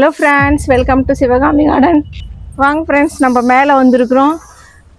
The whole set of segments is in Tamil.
Hello friends, welcome to Sivakami garden. வாங்க ஃப்ரெண்ட்ஸ், நம்ம மேலே வந்திருக்கிறோம்.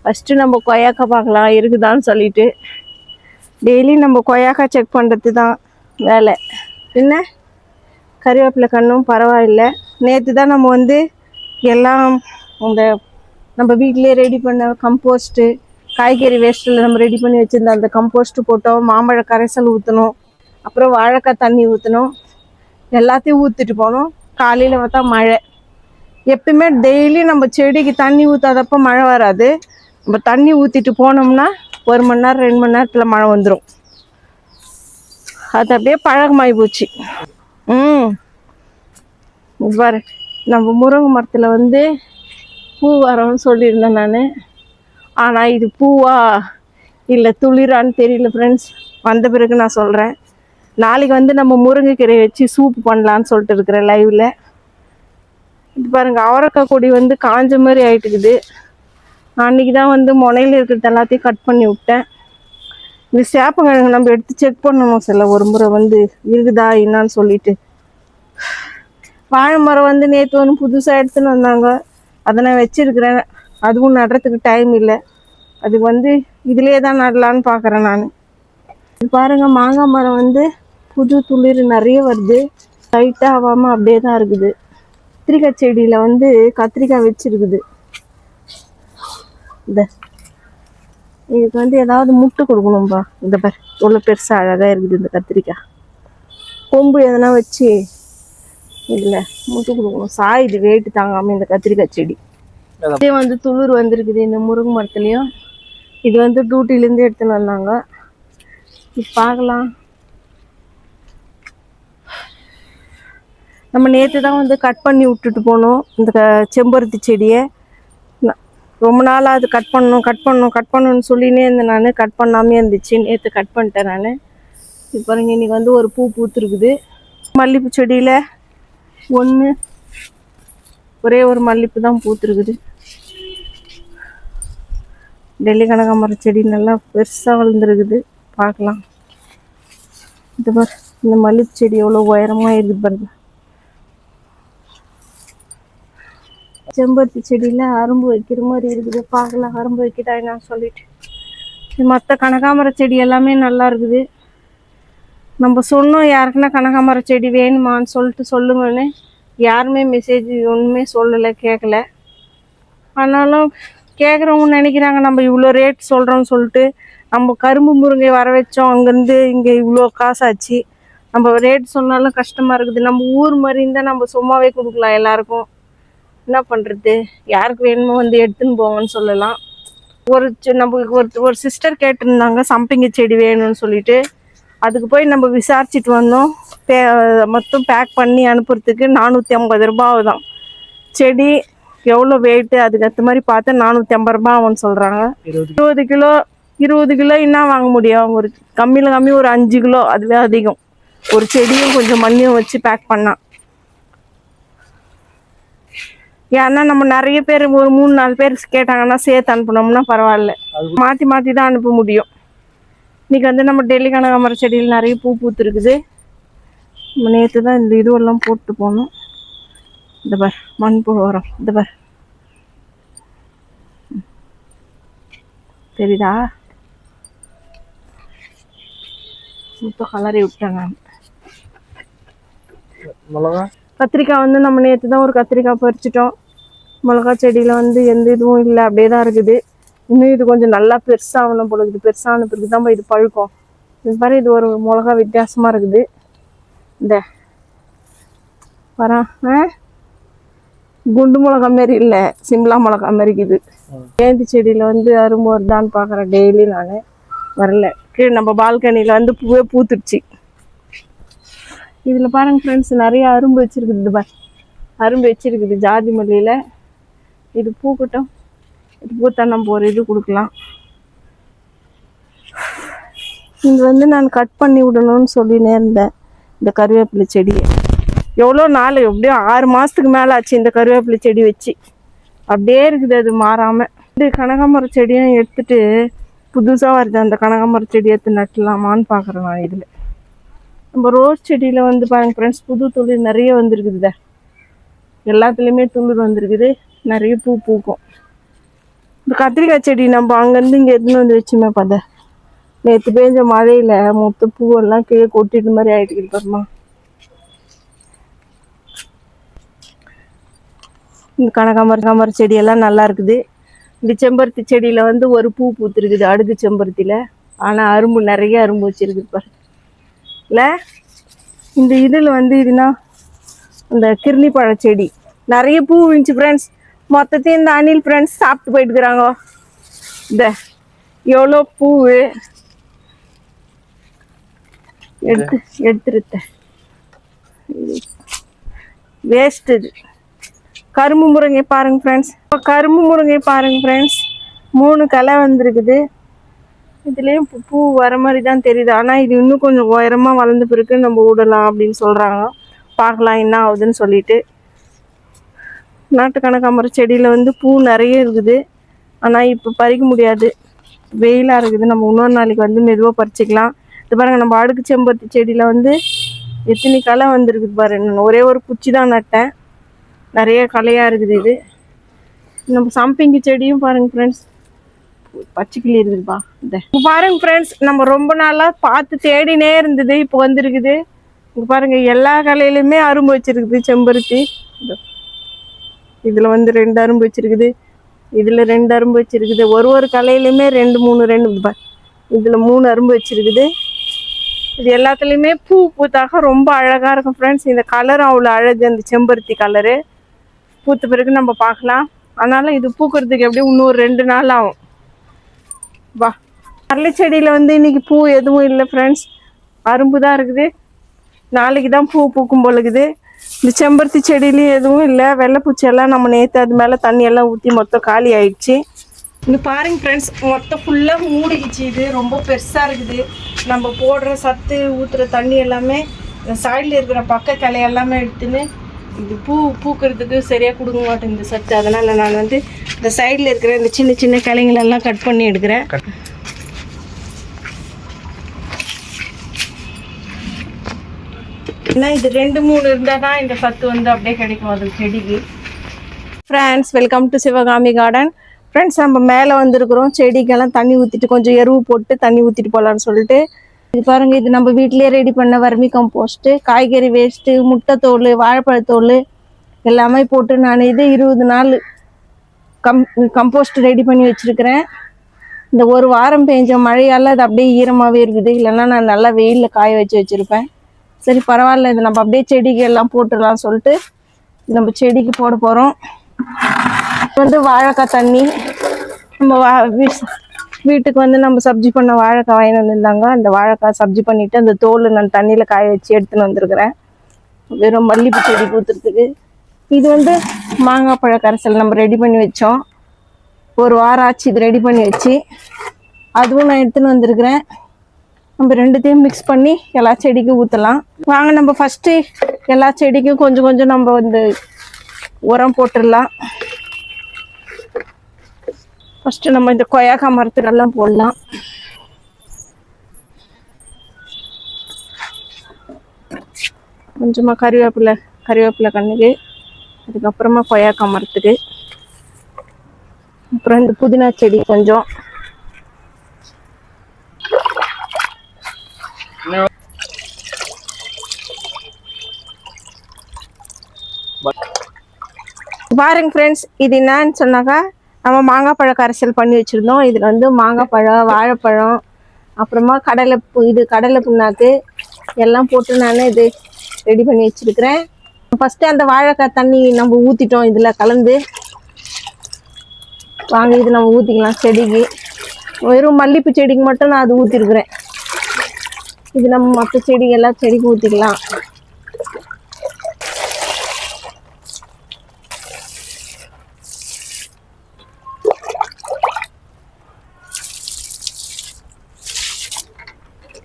ஃபஸ்ட்டு நம்ம கொய்யாக்கா பார்க்கலாம் இருக்குதான்னு சொல்லிட்டு. டெய்லி நம்ம கொய்யாக்கா செக் பண்ணுறது தான் வேலை. என்ன கறிவேப்பிலை கண்ணும் பரவாயில்லை. நேற்று தான் நம்ம எல்லாம் இந்த நம்ம வீட்டிலே ரெடி பண்ண கம்போஸ்ட்டு, காய்கறி வேஸ்ட்டில் நம்ம ரெடி பண்ணி வச்சுருந்த அந்த கம்போஸ்ட்டு போட்டோம். மாம்பழ கரைசல் ஊற்றணும், அப்புறம் வாழைக்காய் தண்ணி ஊற்றணும், எல்லாத்தையும் ஊற்றிட்டு போனோம். காலையில் பார்த்தா மழை. எப்பயுமே டெய்லி நம்ம செடிக்கு தண்ணி ஊற்றாதப்போ மழை வராது. நம்ம தண்ணி ஊற்றிட்டு போனோம்னா 1 மணி நேரம் 2 மணி நேரத்தில் மழை வந்துடும். அது அப்படியே பழக்கமாகி போச்சு. பாரு, நம்ம முருங்கை மரத்தில் பூ வரோன்னு சொல்லியிருந்தேன் நான். ஆனால் இது பூவா இல்லை துளிரான்னு தெரியல ஃப்ரெண்ட்ஸ். வந்த பிறகு நான் சொல்கிறேன். நாளைக்கு நம்ம முருங்கைக்கீரை வச்சு சூப் பண்ணலான்னு சொல்லிட்டு இருக்கிறேன் லைவில். இது பாருங்கள், அவரைக்காய் கொடி காஞ்ச மாதிரி ஆகிட்டுக்குது. அன்றைக்கி தான் முனையில் இருக்கிறது எல்லாத்தையும் கட் பண்ணி விட்டேன். இந்த சேப்பங்கிழங்கு நம்ம எடுத்து செக் பண்ணணும் சில ஒரு முறை இருக்குதா என்னான்னு சொல்லிட்டு. வாழை மரம் நேற்று புதுசாக எடுத்துன்னு வந்தாங்க. அதை நான் வச்சுருக்கிறேன். அதுவும் நடுறதுக்கு டைம் இல்லை. அதுக்கு இதிலே தான் நடலான்னு பார்க்குறேன் நான். இது பாருங்கள், மாங்காய் மரம் புது துளிர் நிறைய வருது. டைட்டாக ஆகாமல் அப்படியே தான் இருக்குது. கத்திரிக்காய் செடியில் கத்திரிக்காய் வச்சுருக்குது. இதுக்கு ஏதாவது முட்டை கொடுக்கணும்பா. இந்த பார், எவ்வளோ பெருசாக அழகாக இருக்குது இந்த கத்திரிக்காய். கொம்பு எதனா வச்சு இதில் முட்டை கொடுக்கணும். சாயுது வெயிட்டு தாங்காமல் இந்த கத்திரிக்காய் செடி. இதே துளிர் வந்திருக்குது இந்த முருங்கை மரத்துலேயும். இது டியூட்டிலேருந்து எடுத்துன்னு வந்தாங்க. இது பார்க்கலாம். நம்ம நேற்று தான் கட் பண்ணி விட்டுட்டு போனோம் இந்த செம்பருத்தி செடியை. ரொம்ப நாளாக அது கட் பண்ணணும்னு சொல்லினே இருந்தேன் நான். கட் பண்ணாமே இருந்துச்சு. நேற்று கட் பண்ணிட்டேன் நான். இப்போ பாருங்க, இன்றைக்கி ஒரு பூ பூத்துருக்குது. மல்லிகைப்பூ செடியில் ஒரே ஒரு மல்லிகைப்பூ தான் பூத்துருக்குது. டெல்லி கனகாமரம் செடி நல்லா பெருசாக வளர்ந்துருக்குது. பார்க்கலாம். இது பாரு, இந்த மல்லிகைப்பூ செடி எவ்வளோ உயரமாக இருக்குது பாருங்க. செம்பருத்தி செடியில் அரும்பு வைக்கிற மாதிரி இருக்குது. பார்க்கலாம் அரும்பு வைக்கிட்டா என்னன்னு சொல்லிட்டு. மற்ற கனகாமர செடி எல்லாமே நல்லா இருக்குது. நம்ம சொன்னோம் யாருக்குன்னா கனகாமர செடி வேணுமான்னு சொல்லிட்டு சொல்லுங்கன்னு. யாருமே மெசேஜ் ஒன்றுமே சொல்லலை, கேட்கல. ஆனாலும் கேட்குறவங்க நினைக்கிறாங்க நம்ம இவ்வளோ ரேட் சொல்கிறோம்னு சொல்லிட்டு. நம்ம கரும்பு முருங்கை வர வச்சோம், அங்கேருந்து இங்கே இவ்வளோ காசாச்சு. நம்ம ரேட் சொன்னாலும் கஷ்டமாக இருக்குது. நம்ம ஊர் மாதிரி இருந்தால் நம்ம சும்மாவே கொடுக்கலாம் எல்லாருக்கும். என்ன பண்ணுறது, யாருக்கு வேணுமோ எடுத்துன்னு போங்கன்னு சொல்லலாம். நம்ம ஒரு சிஸ்டர் கேட்டிருந்தாங்க சம்பங்கி செடி வேணும்னு சொல்லிட்டு. அதுக்கு போய் நம்ம விசாரிச்சுட்டு வந்தோம். மொத்தம் பேக் பண்ணி அனுப்புறதுக்கு 450 ரூபா ஆகுதான். செடி எவ்வளோ வெயிட்டு அதுக்கேற்ற மாதிரி பார்த்து 450 ரூபா ஆகும்னு சொல்கிறாங்க. 20 கிலோ என்ன வாங்க முடியும்? ஒரு கம்மியில் கம்மி ஒரு 5 கிலோ, அதுவே அதிகம். ஒரு செடியும் கொஞ்சம் மண்ணியும் வச்சு பேக் பண்ணால். ஏன்னா நம்ம நிறைய பேர் ஒரு 3-4 பேர் கேட்டாங்கன்னா சேர்த்து அனுப்பினோம்னா பரவாயில்ல. மாற்றி தான் அனுப்ப முடியும். இன்றைக்கி நம்ம டெல்லி கனகாமர செடியில் நிறைய பூ பூத்துருக்குது. நம்ம நேற்று தான் இந்த இதுவெல்லாம் போட்டு போனோம். இந்த பார், மண்பு உரம். இந்த பார் தெரியுதா? இப்போ கலரி விட்டேன் நான். கத்திரிக்காய் நம்ம நேற்று தான் ஒரு கத்திரிக்காய் பறிச்சிட்டோம். மிளகா செடியில் எந்த இதுவும் இல்லை, அப்படியே தான் இருக்குது. இன்னும் இது கொஞ்சம் நல்லா பெருசாகணும் போல இருக்குது. பெருசான பிறகு தான் இது பழுக்கும். இது பாரு, இது ஒரு மிளகா வித்தியாசமாக இருக்குது. இந்த வரா குண்டு மிளகா மாரி இல்லை, சிம்லா மிளகா மாரி இருக்குது. ஏந்தி செடியில் அரும்பு வருதான்னு பார்க்குறேன் டெய்லி நான். வரல. கீழே நம்ம பால்கனியில் பூவே பூத்துடுச்சு. இதில் பாருங்கள் ஃப்ரெண்ட்ஸ், நிறைய அரும்பு வச்சுருக்குது. இது பார், அரும்பு வச்சுருக்குது ஜாதி மல்லியில். இது பூக்கட்டும். இது பூத்தா நம்ம ஒரு இது கொடுக்கலாம். இது நான் கட் பண்ணி விடணும்னு சொல்லினே இருந்தேன் இந்த கருவேப்பிலை செடியை. எவ்வளோ நாள், எப்படியும் 6 மாதத்துக்கு மேலே ஆச்சு இந்த கருவேப்பிலை செடி வச்சு. அப்படியே இருக்குது, அது மாறாமல். இந்த கனகாமர செடியும் எடுத்துகிட்டு புதுசாக வருது. அந்த கனகாமர செடி எடுத்து நட்டலாமான்னு பார்க்குறேன் நான். இதில் நம்ம ரோஸ் செடியில் பாருங்க ஃப்ரெண்ட்ஸ், புது துளிர் நிறைய வந்துருக்குது. எல்லாத்துலேயுமே துளிர் வந்திருக்குது, நிறைய பூ பூக்கும். இந்த கத்திரிக்காய் செடி நம்ம அங்கேருந்து இங்கே எடுத்துன்னு வந்து வச்சுமே பார்த்தேன், நேற்று பேஞ்ச மழையில் மொத்த பூவெல்லாம் கீழே கொட்டிட்டு மாதிரி ஆகிட்டு பாருமா. இந்த கனகாமர செடியெல்லாம் நல்லா இருக்குது. இந்த செம்பருத்தி செடியில் வந்து ஒரு பூ பூத்துருக்குது அடுக்கு செம்பருத்தியில். ஆனால் அரும்பு நிறைய அரும்பு வச்சுருக்குது பாரு இல்லை. இந்த இதில் வந்து இதுனா இந்த கிர்னி பழ செடி நிறைய பூ இருந்துச்சு ஃப்ரெண்ட்ஸ். மொத்தத்தையும் இந்த அணில் ஃப்ரெண்ட்ஸ் சாப்பிட்டு போயிட்டுக்கிறாங்க. இந்த எவ்வளோ பூ எடுத்துருத்த வேஸ்ட். இது கரும்பு முருங்கை பாருங்க ஃப்ரெண்ட்ஸ். இப்போ கரும்பு முருங்கை பாருங்க ஃப்ரெண்ட்ஸ், 3 களை வந்திருக்குது. இதுலேயும் பூ வர மாதிரி தான் தெரியுது. ஆனால் இது இன்னும் கொஞ்சம் உயரமாக வளர்ந்த பிறகு நம்ம விடலாம் அப்படின்னு சொல்கிறாங்க. பார்க்கலாம் என்ன ஆகுதுன்னு சொல்லிட்டு. நாட்டு கனகாமர செடியில் வந்து பூ நிறைய இருக்குது. ஆனால் இப்போ பறிக்க முடியாது, வெயிலாக இருக்குது. நம்ம இன்னொரு நாளைக்கு வந்து மெதுவாக பறிச்சிக்கலாம். இது பாருங்கள், நம்ம அடுக்கு செம்பருத்தி செடியில் வந்து எத்தனை களை வந்திருக்குது பாருங்க. ஒரே ஒரு குச்சி தான் நட்டேன், நிறைய களையாக இருக்குது. இது நம்ம சம்பங்கி செடியும் பாருங்கள் ஃப்ரெண்ட்ஸ், பச்சை கிளி இருக்குதுப்பா. இந்த பாருங்க ஃப்ரெண்ட்ஸ், நம்ம ரொம்ப நாளாக பார்த்து தேடினே இருந்தது, இப்போ வந்துருக்குது. இங்கே பாருங்கள், எல்லா கலையிலுமே அரும்பு வச்சுருக்குது செம்பருத்தி. இதில் வந்து 2 அரும்பு வச்சுருக்குது, இதில் 2 அரும்பு வச்சுருக்குது. ஒரு கலையிலையுமே 2 இதில் 3 அரும்பு வச்சுருக்குது. இது எல்லாத்துலேயுமே பூ பூத்தாக ரொம்ப அழகாக இருக்கும் ஃப்ரெண்ட்ஸ். இந்த கலரும் அவ்வளோ அழகு, அந்த செம்பருத்தி கலரு. பூத்த பிறகு நம்ம பார்க்கலாம். அதனால் இது பூக்கிறதுக்கு எப்படியும் இன்னொரு 2 நாள் ஆகும். வா, அரளி செடியில் வந்து இன்றைக்கி பூ எதுவும் இல்லை ஃப்ரெண்ட்ஸ், அரும்பு தான் இருக்குது. நாளைக்கு தான் பூ பூக்கும் போலுக்குது. இந்த செம்பருத்தி செடியிலையும் எதுவும் இல்லை. வெள்ளைப்பூச்செல்லாம் நம்ம நேற்று அது மேலே தண்ணியெல்லாம் ஊற்றி மொத்தம் காலி ஆயிடுச்சு. இங்கே பாருங்க ஃப்ரெண்ட்ஸ், மொத்தம் ஃபுல்லாக மூடிக்குச்சு. இது ரொம்ப பெருசாக இருக்குது. நம்ம போடுற சத்து ஊற்றுற தண்ணி எல்லாமே இந்த சைடில் இருக்கிற பக்க கிளை எல்லாமே எடுத்துன்னு இது பூக்கிறதுக்கு சரியாக கொடுக்க மாட்டேன் இந்த சத்து. அதனால் நான் வந்து இந்த சைடில் இருக்கிற இந்த சின்ன சின்ன கிளைங்களெல்லாம் கட் பண்ணி எடுக்கிறேன். ஏன்னா இது 2-3 இருந்தால் தான் இந்த சத்து வந்து அப்படியே கிடைக்கும் அது செடிக்கு. Friends, welcome to Sivakami garden. Friends, நம்ம மேலே வந்திருக்கிறோம். செடிக்கெல்லாம் தண்ணி ஊற்றிட்டு கொஞ்சம் எருவு போட்டு தண்ணி ஊற்றிட்டு போகலான்னு சொல்லிட்டு. இது பாருங்கள், இது நம்ம வீட்டிலே ரெடி பண்ண வர்மி கம்போஸ்ட்டு, காய்கறி வேஸ்ட்டு, முட்டைத்தோல், வாழைப்பழத்தோல் எல்லாமே போட்டு நான் இது 20 நாள் கம்போஸ்ட் ரெடி பண்ணி வச்சுருக்கிறேன். இந்த ஒரு வாரம் பெஞ்ச மழையால் அது அப்படியே ஈரமாகவே இருக்குது. இல்லைன்னா நான் நல்லா வெயிலில் காய வச்சுருப்பேன். சரி பரவாயில்ல, இது நம்ம அப்படியே செடிக்கு எல்லாம் போட்டுடலாம் சொல்லிட்டு நம்ம செடிக்கு போட போகிறோம். வந்து வாழைக்காய் தண்ணி, நம்ம வீட்டுக்கு வந்து நம்ம சப்ஜி பண்ண வாழைக்காய் வாங்கிட்டு வந்துருந்தாங்க. அந்த வாழைக்காய் சப்ஜி பண்ணிவிட்டு அந்த தோல் நான் தண்ணியில் காய வச்சு எடுத்துன்னு வந்துருக்கிறேன், வெறும் மல்லிப்பூ செடி ஊற்றுறதுக்கு. இது வந்து மாங்காய் பழ கரைசல் நம்ம ரெடி பண்ணி வச்சோம். ஒரு வாரம் ஆச்சு இது ரெடி பண்ணி வச்சு. அதுவும் நான் எடுத்துன்னு வந்திருக்கிறேன். நம்ம 2த்தையும் மிக்ஸ் பண்ணி எல்லா செடிக்கும் ஊற்றலாம். வாங்க, நம்ம ஃபஸ்ட்டு எல்லா செடிக்கும் கொஞ்சம் கொஞ்சம் நம்ம வந்து உரம் போட்டுடலாம். ஃபஸ்ட்டு நம்ம இந்த கொய்யாக்காய் மரத்துக்கெல்லாம் போடலாம். கொஞ்சமாக கறிவேப்பிலை கண்ணுக்கு, அதுக்கப்புறமா கொய்யாக்காய் மரத்துக்கு, அப்புறம் இந்த புதினா செடி கொஞ்சம். பாருங்க ஃப்ரெண்ட்ஸ், இது என்னன்னு சொன்னாக்கா நம்ம மாங்காய் பழ கரைசல் பண்ணி வச்சுருந்தோம். இதில் வந்து மாங்காய் பழம், வாழைப்பழம், அப்புறமா கடலை புண்ணாக்கு எல்லாம் போட்டு நான் இது ரெடி பண்ணி வச்சுருக்கிறேன். ஃபஸ்ட்டு அந்த வாழைக்காய் தண்ணி நம்ம ஊற்றிட்டோம் இதில் கலந்து. வாங்க, இது நம்ம ஊற்றிக்கலாம் செடிக்கு. வெறும் மல்லிப்பூ செடிக்கு மட்டும் நான் அது ஊற்றிருக்கிறேன். இது நம்ம மற்ற செடிக்கு எல்லா செடிக்கும் ஊற்றிக்கலாம்.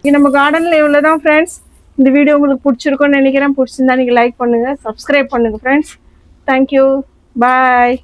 இது நம்ம கார்டனில் இவ்வளோதான் ஃப்ரெண்ட்ஸ். இந்த வீடியோ உங்களுக்கு பிடிச்சிருக்கும்னு நினைக்கிறேன். பிடிச்சிருந்தா நீங்கள் லைக் பண்ணுங்கள், சப்ஸ்கிரைப் பண்ணுங்கள் ஃப்ரெண்ட்ஸ். தேங்க்யூ, பாய்.